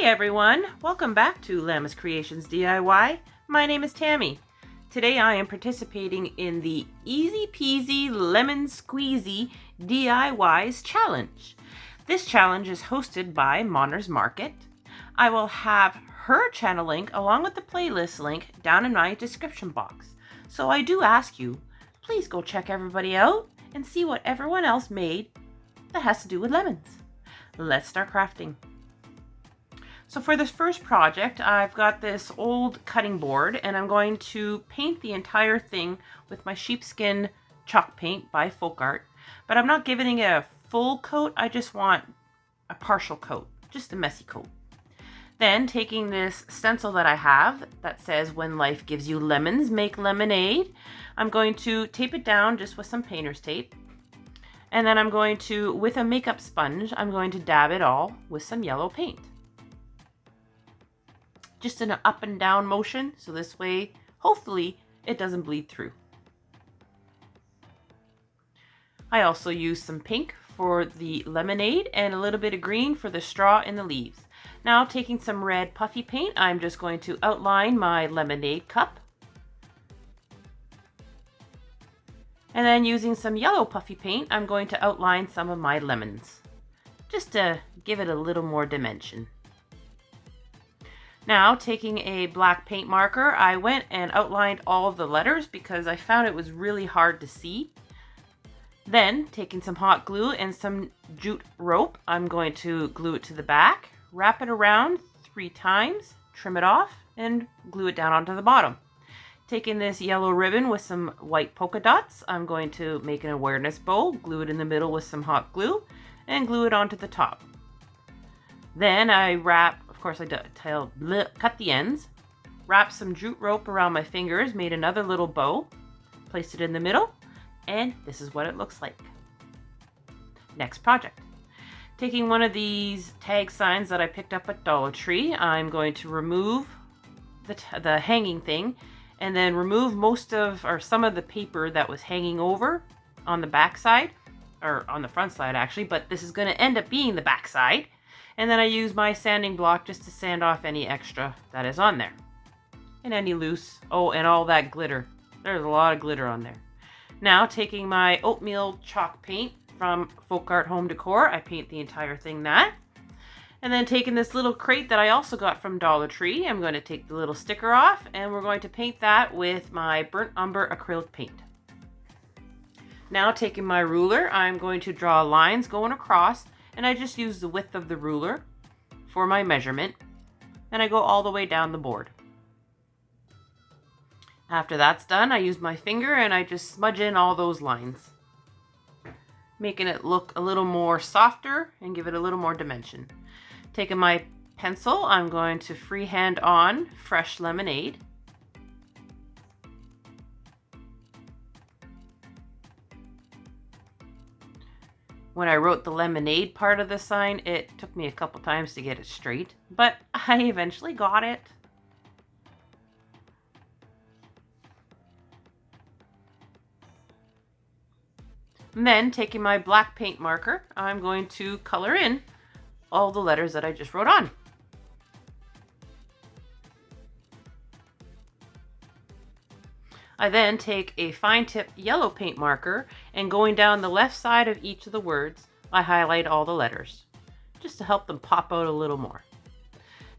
everyone, welcome back to Llamas Creations DIY. My name is Tammy. Today I am participating in the Easy Peasy Lemon Squeezy DIYs challenge. This challenge is hosted by Monner's Market. I will have her channel link along with the playlist link down in my description box. So I do ask you, please go check everybody out and see what everyone else made that has to do with lemons. Let's start crafting. So for this first project, I've got this old cutting board and I'm going to paint the entire thing with my sheepskin chalk paint by Folk Art. But I'm not giving it a full coat, I just want a partial coat, just a messy coat. Then taking this stencil that I have that says, "When life gives you lemons, make lemonade," I'm going to tape it down just with some painter's tape. And then I'm going to, with a makeup sponge, I'm going to dab it all with some yellow paint. Just in an up and down motion, so this way, hopefully, it doesn't bleed through. I also use some pink for the lemonade and a little bit of green for the straw and the leaves. Now, taking some red puffy paint, I'm just going to outline my lemonade cup. And then using some yellow puffy paint, I'm going to outline some of my lemons, just to give it a little more dimension. Now, taking a black paint marker, I went and outlined all of the letters because I found it was really hard to see. Then, taking some hot glue and some jute rope, I'm going to glue it to the back, wrap it around 3 times, trim it off, and glue it down onto the bottom. Taking this yellow ribbon with some white polka dots, I'm going to make an awareness bow, glue it in the middle with some hot glue, and glue it onto the top. Then I wrap, of course I cut the ends, wrap some jute rope around my fingers, made another little bow, placed it in the middle, and this is what it looks like. Next project. Taking one of these tag signs that I picked up at Dollar Tree, I'm going to remove the hanging thing and then remove most of, or some of the paper that was hanging over on the back side, or on the front side actually, but this is going to end up being the back side. And then I use my sanding block just to sand off any extra that is on there. And any loose, oh, and all that glitter. There's a lot of glitter on there. Now, taking my oatmeal chalk paint from Folk Art Home Decor, I paint the entire thing that. And then taking this little crate that I also got from Dollar Tree, I'm going to take the little sticker off and we're going to paint that with my burnt umber acrylic paint. Now, taking my ruler, I'm going to draw lines going across, and I just use the width of the ruler for my measurement, and I go all the way down the board. After that's done, I use my finger and I just smudge in all those lines, making it look a little more softer and give it a little more dimension. Taking my pencil, I'm going to freehand on fresh lemonade. When I wrote the lemonade part of the sign, it took me a couple times to get it straight, but I eventually got it. And then, taking my black paint marker, I'm going to color in all the letters that I just wrote on. I then take a fine tip yellow paint marker and going down the left side of each of the words, I highlight all the letters, just to help them pop out a little more.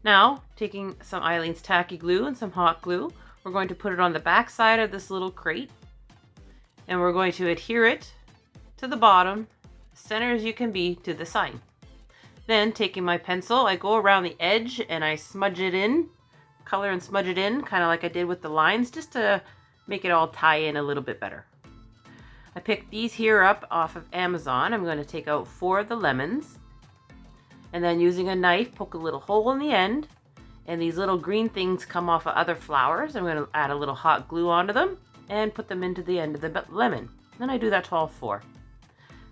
Now, taking some Eileen's tacky glue and some hot glue, we're going to put it on the back side of this little crate, and we're going to adhere it to the bottom, as center as you can be, to the sign. Then, taking my pencil, I go around the edge and I smudge it in, color and smudge it in, kind of like I did with the lines, just to make it all tie in a little bit better. I picked these here up off of Amazon. I'm going to take out 4 of the lemons, and then using a knife, poke a little hole in the end, and these little green things come off of other flowers. I'm going to add a little hot glue onto them and put them into the end of the lemon. Then I do that to all 4.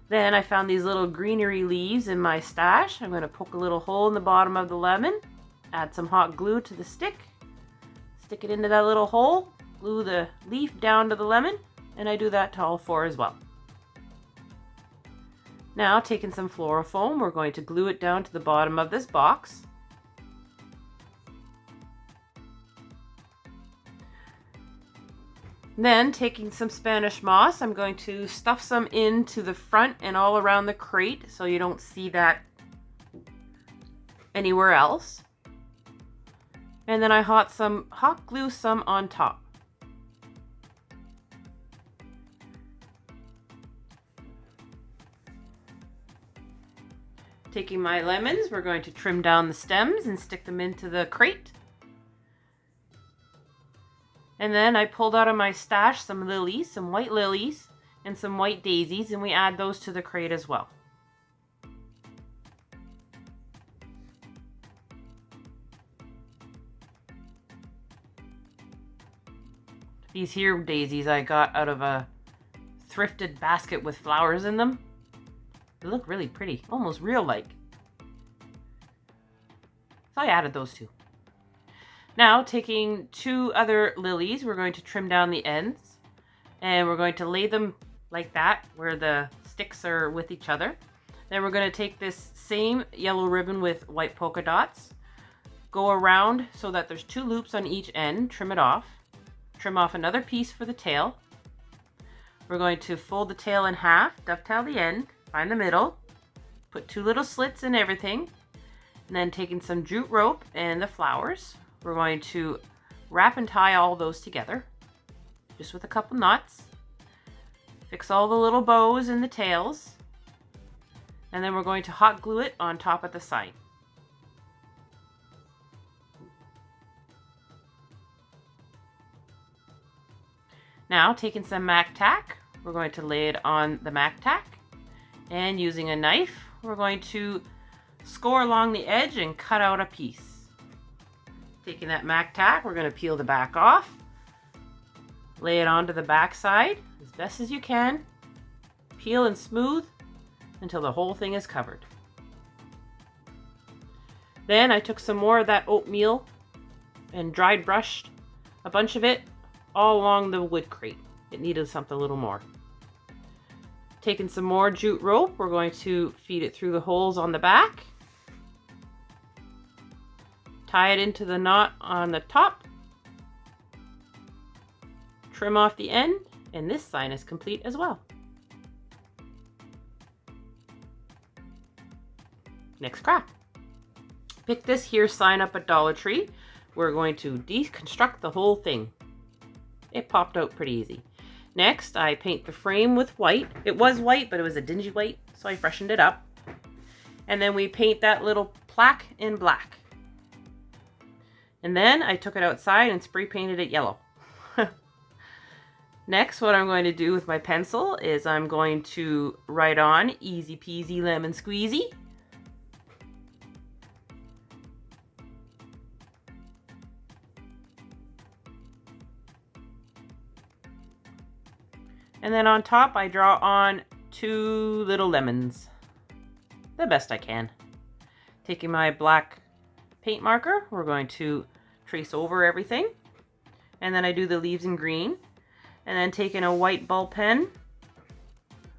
Then I found these little greenery leaves in my stash. I'm going to poke a little hole in the bottom of the lemon, add some hot glue to the stick, stick it into that little hole, glue the leaf down to the lemon, and I do that to all 4 as well. Now, taking some Flora foam, we're going to glue it down to the bottom of this box. Then taking some Spanish moss, I'm going to stuff some into the front and all around the crate so you don't see that anywhere else. And then I hot glue some on top. Taking my lemons, we're going to trim down the stems and stick them into the crate. And then I pulled out of my stash some lilies, some white lilies, and some white daisies, and we add those to the crate as well. These here daisies I got out of a thrifted basket with flowers in them. They look really pretty, almost real-like. So I added those two. Now, taking two other lilies, we're going to trim down the ends. And we're going to lay them like that, where the sticks are with each other. Then we're going to take this same yellow ribbon with white polka dots, go around so that there's two loops on each end, trim it off. Trim off another piece for the tail. We're going to fold the tail in half, dovetail the end, find the middle, put two little slits in everything, and then taking some jute rope and the flowers, we're going to wrap and tie all those together, just with a couple knots. Fix all the little bows and the tails, and then we're going to hot glue it on top of the side. Now, taking some MAC tack, we're going to lay it on the MAC tack. And using a knife, we're going to score along the edge and cut out a piece. Taking that MAC tack, we're going to peel the back off. Lay it onto the back side as best as you can. Peel and smooth until the whole thing is covered. Then I took some more of that oatmeal and dried brushed a bunch of it all along the wood crate. It needed something a little more. Taking some more jute rope, we're going to feed it through the holes on the back. Tie it into the knot on the top. Trim off the end, and this sign is complete as well. Next craft. Pick this here sign up at Dollar Tree. We're going to deconstruct the whole thing. It popped out pretty easy. Next, I paint the frame with white. It was white, but it was a dingy white, so I freshened it up. And then we paint that little plaque in black. And then I took it outside and spray painted it yellow. Next, what I'm going to do with my pencil is I'm going to write on Easy Peasy Lemon Squeezy. And then on top, I draw on two little lemons, the best I can. Taking my black paint marker, we're going to trace over everything. And then I do the leaves in green. And then taking a white ball pen,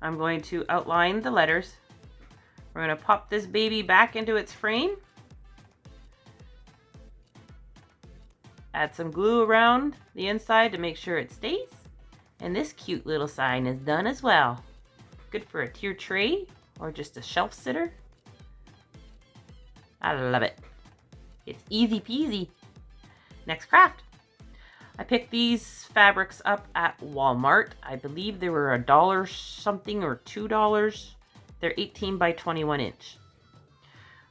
I'm going to outline the letters. We're going to pop this baby back into its frame. Add some glue around the inside to make sure it stays. And this cute little sign is done as well. Good for a tier tray or just a shelf sitter. I love it. It's easy peasy. Next craft. I picked these fabrics up at Walmart. I believe they were $1 something or $2. They're 18 by 21 inch.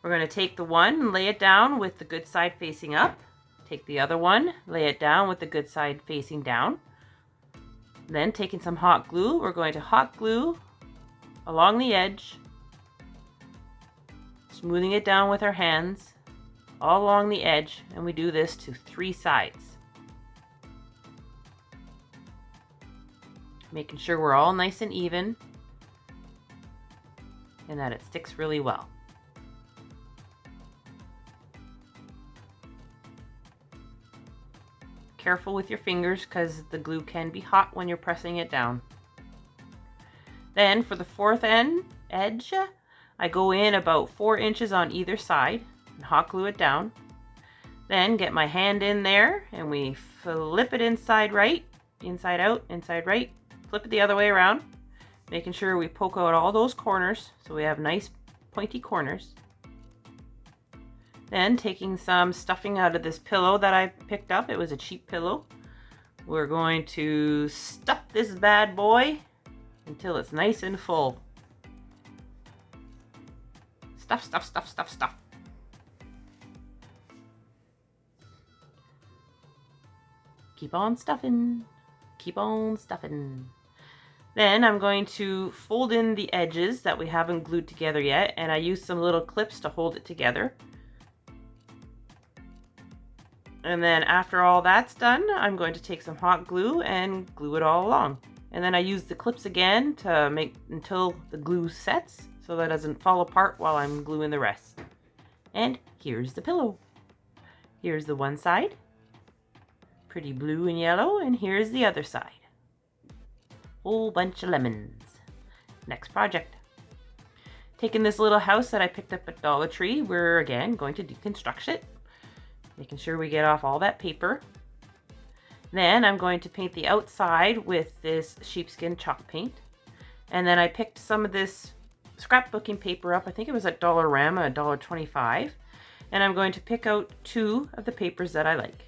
We're going to take the one and lay it down with the good side facing up. Take the other one, lay it down with the good side facing down. Then taking some hot glue, we're going to hot glue along the edge, smoothing it down with our hands all along the edge, and we do this to 3 sides. Making sure we're all nice and even and that it sticks really well. Careful with your fingers because the glue can be hot when you're pressing it down. Then for the 4th edge, I go in about 4 inches on either side and hot glue it down. Then get my hand in there and we flip it inside right inside out, inside right. Flip it the other way around, making sure we poke out all those corners so we have nice pointy corners. Then taking some stuffing out of this pillow that I picked up, it was a cheap pillow. We're going to stuff this bad boy until it's nice and full. Stuff, stuff, stuff, stuff, stuff. Keep on stuffing. Keep on stuffing. Then I'm going to fold in the edges that we haven't glued together yet, and I used some little clips to hold it together. And then after all that's done, I'm going to take some hot glue and glue it all along. And then I use the clips again to make until the glue sets so that it doesn't fall apart while I'm gluing the rest. And here's the pillow. Here's the one side, pretty blue and yellow, and here's the other side. Whole bunch of lemons. Next project. Taking this little house that I picked up at Dollar Tree, we're again going to deconstruct it. Making sure we get off all that paper. Then I'm going to paint the outside with this sheepskin chalk paint. And then I picked some of this scrapbooking paper up. I think it was at Dollarama, $1.25. And I'm going to pick out 2 of the papers that I like.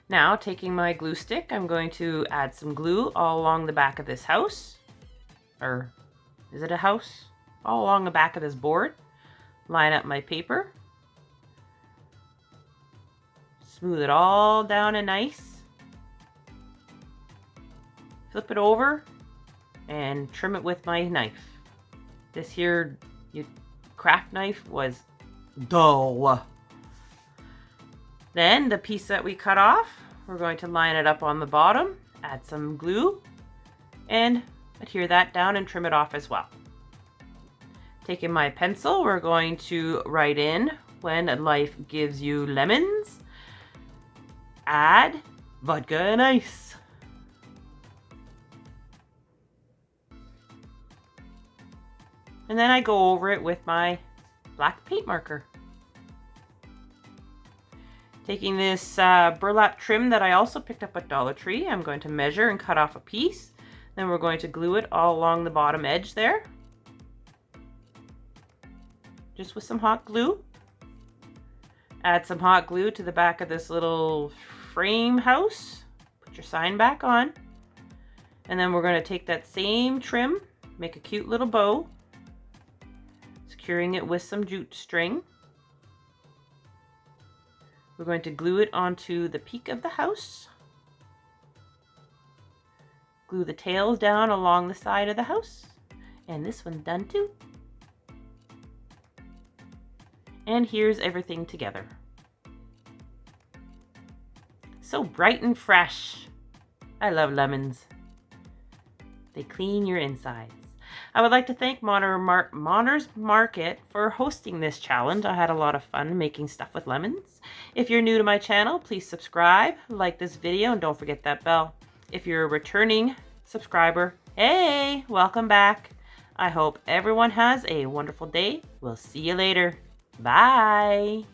Now, taking my glue stick, I'm going to add some glue all along the back of this house. Or is it a house? All along the back of this board. Line up my paper. Smooth it all down and nice. Flip it over and trim it with my knife. This here craft knife was dull. Then the piece that we cut off, we're going to line it up on the bottom, add some glue, and adhere that down and trim it off as well. Taking my pencil, we're going to write in, when life gives you lemons, add vodka and ice. And then I go over it with my black paint marker. Taking this burlap trim that I also picked up at Dollar Tree, I'm going to measure and cut off a piece. Then we're going to glue it all along the bottom edge there. Just with some hot glue. Add some hot glue to the back of this little frame house. Put your sign back on. And then we're going to take that same trim, make a cute little bow, securing it with some jute string. We're going to glue it onto the peak of the house. Glue the tails down along the side of the house. And this one's done too. And here's everything together. So bright and fresh. I love lemons. They clean your insides. I would like to thank Monner's Market for hosting this challenge. I had a lot of fun making stuff with lemons. If you're new to my channel, please subscribe, like this video, and don't forget that bell. If you're a returning subscriber, hey, welcome back. I hope everyone has a wonderful day. We'll see you later. Bye.